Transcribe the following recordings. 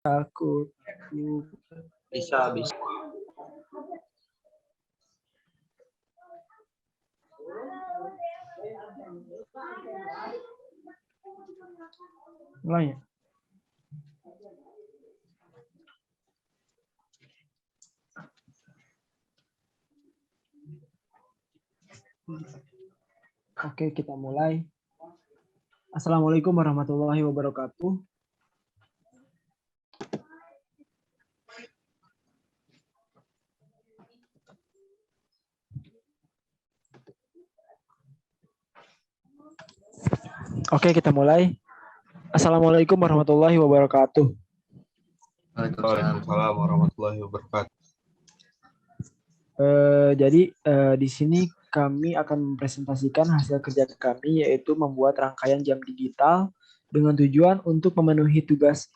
Aku Bisa. mulai ya. Oke, kita mulai. Assalamualaikum warahmatullahi wabarakatuh. Oke, kita mulai. Assalamualaikum warahmatullahi wabarakatuh. Waalaikumsalam warahmatullahi wabarakatuh. Jadi di sini kami akan mempresentasikan hasil kerja kami, yaitu membuat rangkaian jam digital dengan tujuan untuk memenuhi tugas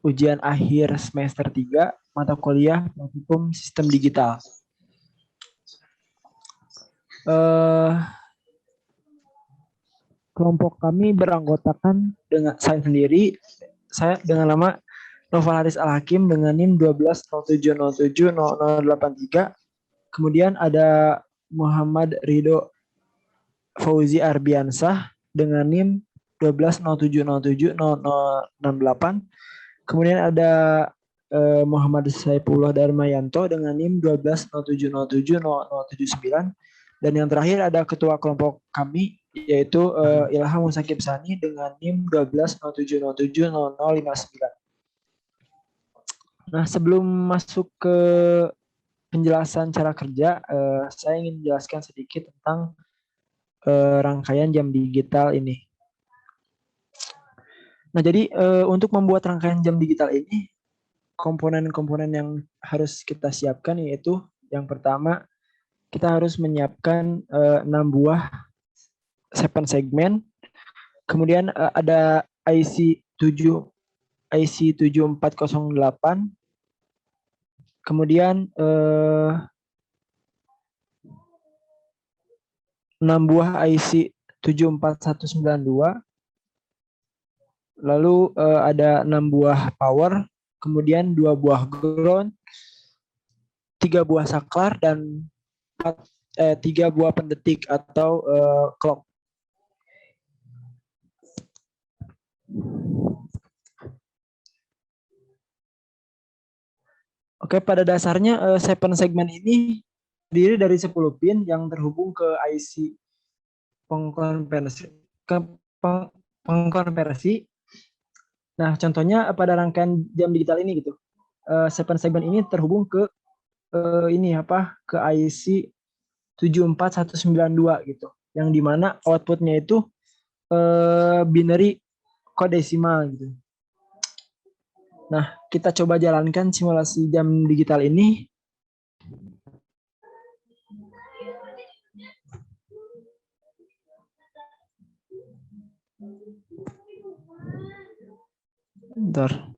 ujian akhir semester 3 mata kuliah Praktikum Sistem Digital. Kelompok kami beranggotakan dengan saya sendiri, saya dengan nama Noval Haris Al-Hakim dengan NIM 1207070083. Kemudian ada Muhammad Ridho Fauzi Arbiansah dengan NIM 1207070068. Kemudian ada Muhammad Saifullah Darmayanto dengan NIM 1207070079. Dan yang terakhir ada ketua kelompok kami yaitu Ilham Musakib Sani dengan NIM 1207070059. Nah, sebelum masuk ke penjelasan cara kerja, saya ingin menjelaskan sedikit tentang rangkaian jam digital ini. Nah, jadi untuk membuat rangkaian jam digital ini, komponen-komponen yang harus kita siapkan yaitu yang pertama, kita harus menyiapkan 6 buah 7 segmen. Kemudian ada IC7408. Kemudian 6 buah IC 74192. Lalu ada 6 buah power, kemudian 2 buah ground, 3 buah saklar, dan 3 buah pendetik atau clock. Oke, pada dasarnya 7 segmen ini terdiri dari 10 pin yang terhubung ke IC pengkonversi. Nah, contohnya pada rangkaian jam digital ini gitu. 7 segmen ini terhubung ke ke IC 74192 gitu. Yang dimana outputnya itu binary kodesimal gitu. Nah, kita coba jalankan simulasi jam digital ini. Bentar.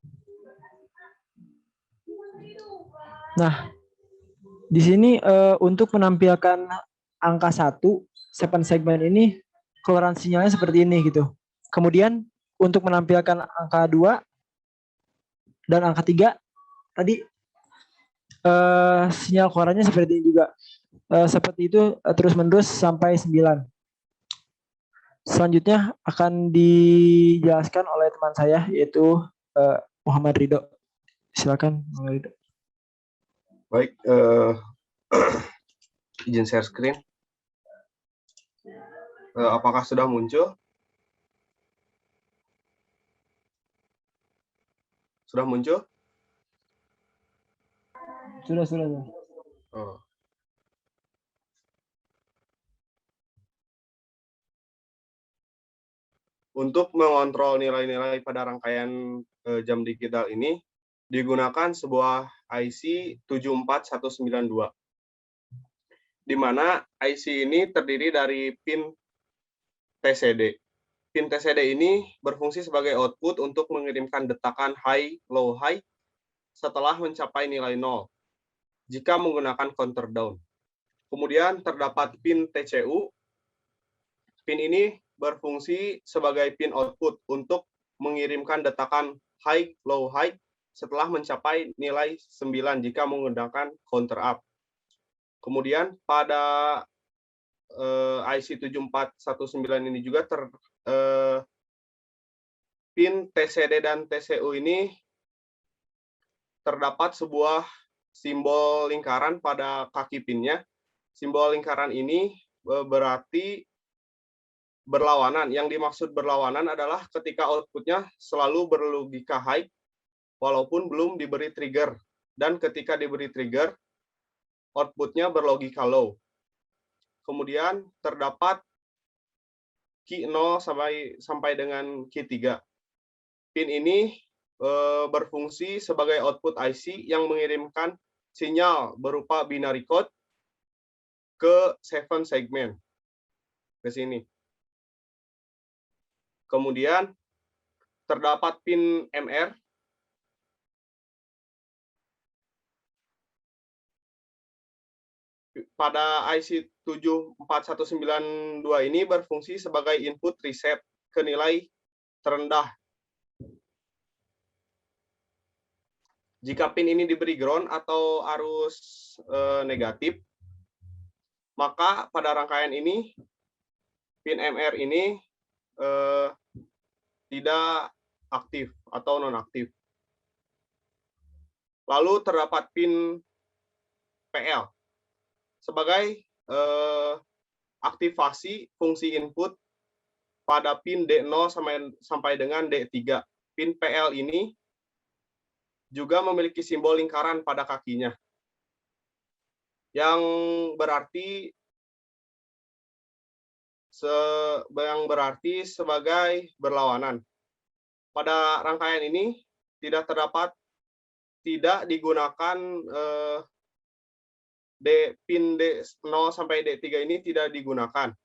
Nah, di sini untuk menampilkan angka 1, 7 segmen ini keluaran sinyalnya seperti ini gitu. Kemudian untuk menampilkan angka 2 dan angka 3 tadi sinyal keluarannya seperti ini juga. Seperti itu terus-menerus sampai 9. Selanjutnya akan dijelaskan oleh teman saya yaitu Muhammad Ridho. Silakan Muhammad Ridho. Baik, izin share screen. Apakah sudah muncul? Sudah muncul? Sudah. Oh. Untuk mengontrol nilai-nilai pada rangkaian jam digital ini digunakan sebuah IC 74192. Di mana IC ini terdiri dari pin TCD. Pin TCD ini berfungsi sebagai output untuk mengirimkan detakan high, low, high setelah mencapai nilai 0 jika menggunakan counter down. Kemudian terdapat pin TCU. Pin ini berfungsi sebagai pin output untuk mengirimkan detakan high, low, high setelah mencapai nilai 9 jika menggunakan counter up. Kemudian pada IC 7419 ini juga pin TCD dan TCU ini terdapat sebuah simbol lingkaran pada kaki pinnya. Simbol lingkaran ini berarti berlawanan. Yang dimaksud berlawanan adalah ketika outputnya selalu berlogika high walaupun belum diberi trigger. Dan ketika diberi trigger, outputnya berlogika low. Kemudian terdapat key 0 sampai dengan key 3. Pin ini berfungsi sebagai output IC yang mengirimkan sinyal berupa binary code ke 7 segmen ke sini. Kemudian terdapat pin MR pada IC 74192 ini berfungsi sebagai input reset ke nilai terendah. Jika pin ini diberi ground atau arus negatif, maka pada rangkaian ini pin MR ini tidak aktif atau nonaktif. Lalu terdapat pin PL sebagai aktivasi fungsi input pada pin D0 sampai dengan D3. Pin PL ini juga memiliki simbol lingkaran pada kakinya, yang berarti sebagai berlawanan. Pada rangkaian ini tidak digunakan pin D0 sampai D3 ini tidak digunakan.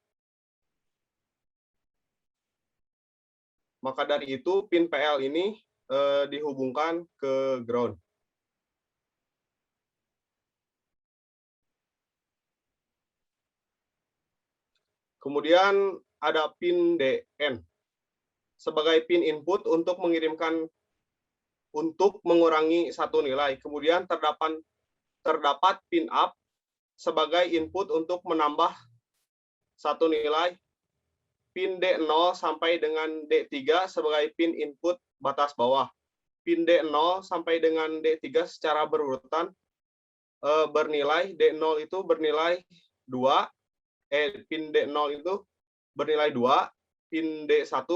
Maka dari itu pin PL ini dihubungkan ke ground. Kemudian ada pin DN sebagai pin input untuk mengurangi satu nilai. Kemudian terdapat pin up sebagai input untuk menambah satu nilai. Pin D0 sampai dengan D3 sebagai pin input batas bawah. Pin D0 sampai dengan D3 secara berurutan bernilai D0 itu bernilai 2, pin D0 itu bernilai 2, pin D1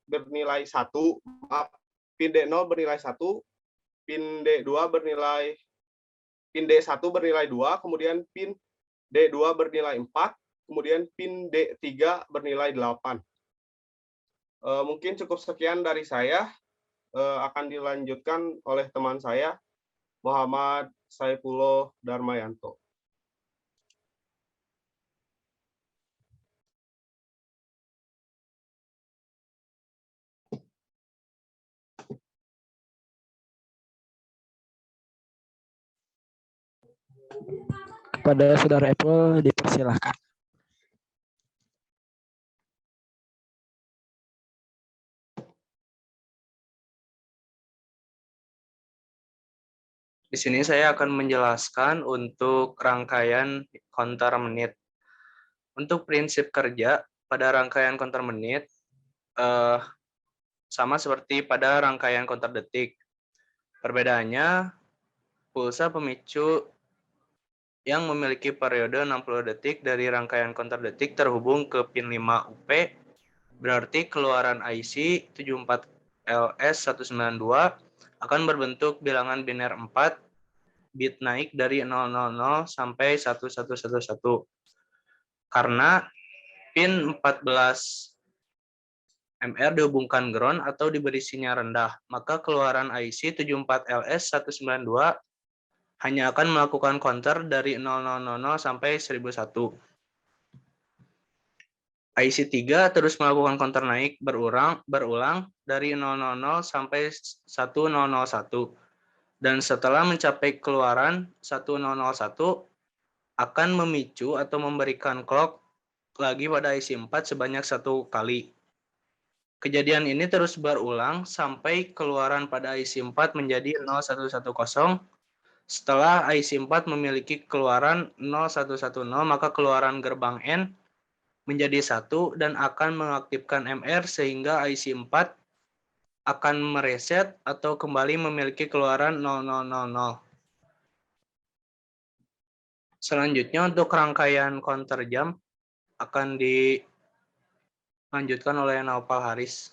bernilai 1, pin D0 bernilai 1, pin D1 bernilai 2, kemudian pin D2 bernilai 4, kemudian pin D3 bernilai 8. Mungkin cukup sekian dari saya. Akan dilanjutkan oleh teman saya, Muhammad Saifullah Darmayanto. Kepada Saudara Apple dipersilahkan. Di sini saya akan menjelaskan untuk rangkaian counter menit. Untuk prinsip kerja pada rangkaian counter menit sama seperti pada rangkaian counter detik. Perbedaannya, pulsa pemicu yang memiliki periode 60 detik dari rangkaian counter detik terhubung ke pin 5 UP, berarti keluaran IC 74LS192 akan berbentuk bilangan biner 4 bit naik dari 000 sampai 1111. Karena pin 14 MR dihubungkan ground atau diberi sinyal rendah, maka keluaran IC 74LS192 hanya akan melakukan counter dari 0000 sampai 1001. IC 3 terus melakukan counter naik berulang dari 000 sampai 1001. Dan setelah mencapai keluaran 1001 akan memicu atau memberikan clock lagi pada IC 4 sebanyak 1 kali. Kejadian ini terus berulang sampai keluaran pada IC 4 menjadi 0110. Setelah IC 4 memiliki keluaran 0110, maka keluaran gerbang N menjadi 1 dan akan mengaktifkan MR sehingga IC 4 akan mereset atau kembali memiliki keluaran 0000. Selanjutnya untuk rangkaian counter jam akan dilanjutkan oleh Naufal Haris.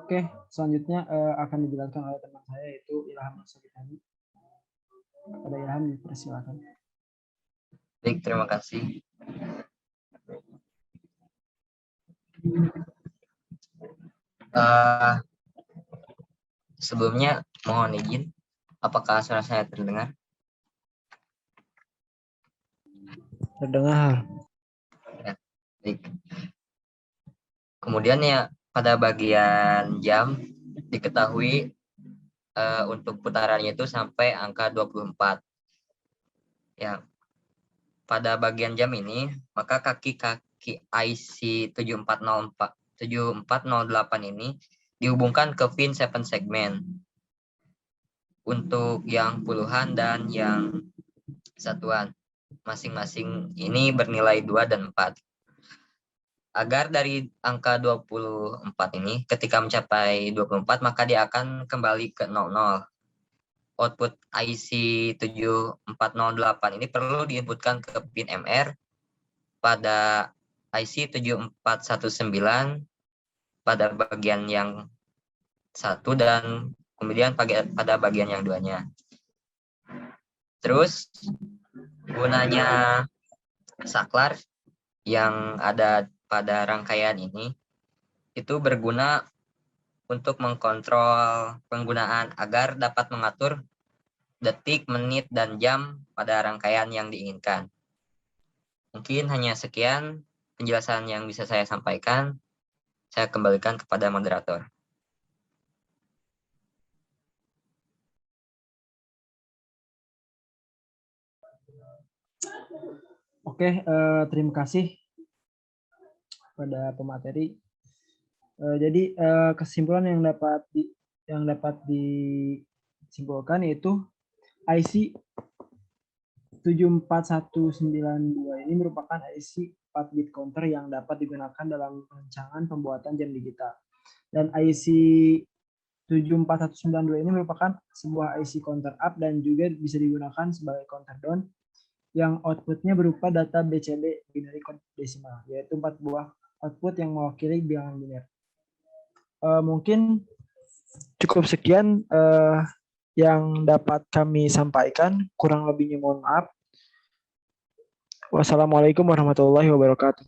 Oke, selanjutnya akan dijelaskan oleh teman saya yaitu Ilham Nasuliani. Kepada Ilham dipersilakan. Baik, terima kasih. Sebelumnya mohon izin, apakah suara saya terdengar? Terdengar. Ya, baik. Kemudian ya pada bagian jam diketahui untuk putarannya itu sampai angka 24. Ya, pada bagian jam ini maka kaki-kaki IC 7408 ini dihubungkan ke pin 7 segmen. Untuk yang puluhan dan yang satuan masing-masing ini bernilai 2 dan 4. Agar dari angka 24 ini ketika mencapai 24 maka dia akan kembali ke 00. Output IC 7408 ini perlu diinputkan ke pin MR pada IC 7419 pada bagian yang satu dan kemudian pada bagian yang duanya. Terus gunanya saklar yang ada pada rangkaian ini itu berguna untuk mengkontrol penggunaan agar dapat mengatur detik, menit, dan jam pada rangkaian yang diinginkan. Mungkin hanya sekian penjelasan yang bisa saya sampaikan. Saya kembalikan kepada moderator. Oke, terima kasih pada pemateri. Jadi kesimpulan yang dapat disimpulkan yaitu IC 74192 ini merupakan IC 4 bit counter yang dapat digunakan dalam perancangan pembuatan jam digital. Dan IC 74192 ini merupakan sebuah IC counter up dan juga bisa digunakan sebagai counter down yang outputnya berupa data BCD binary code desimal, yaitu 4 buah output yang mewakili bilangan biner. Mungkin cukup sekian yang dapat kami sampaikan, kurang lebihnya mohon maaf. Wassalamualaikum warahmatullahi wabarakatuh.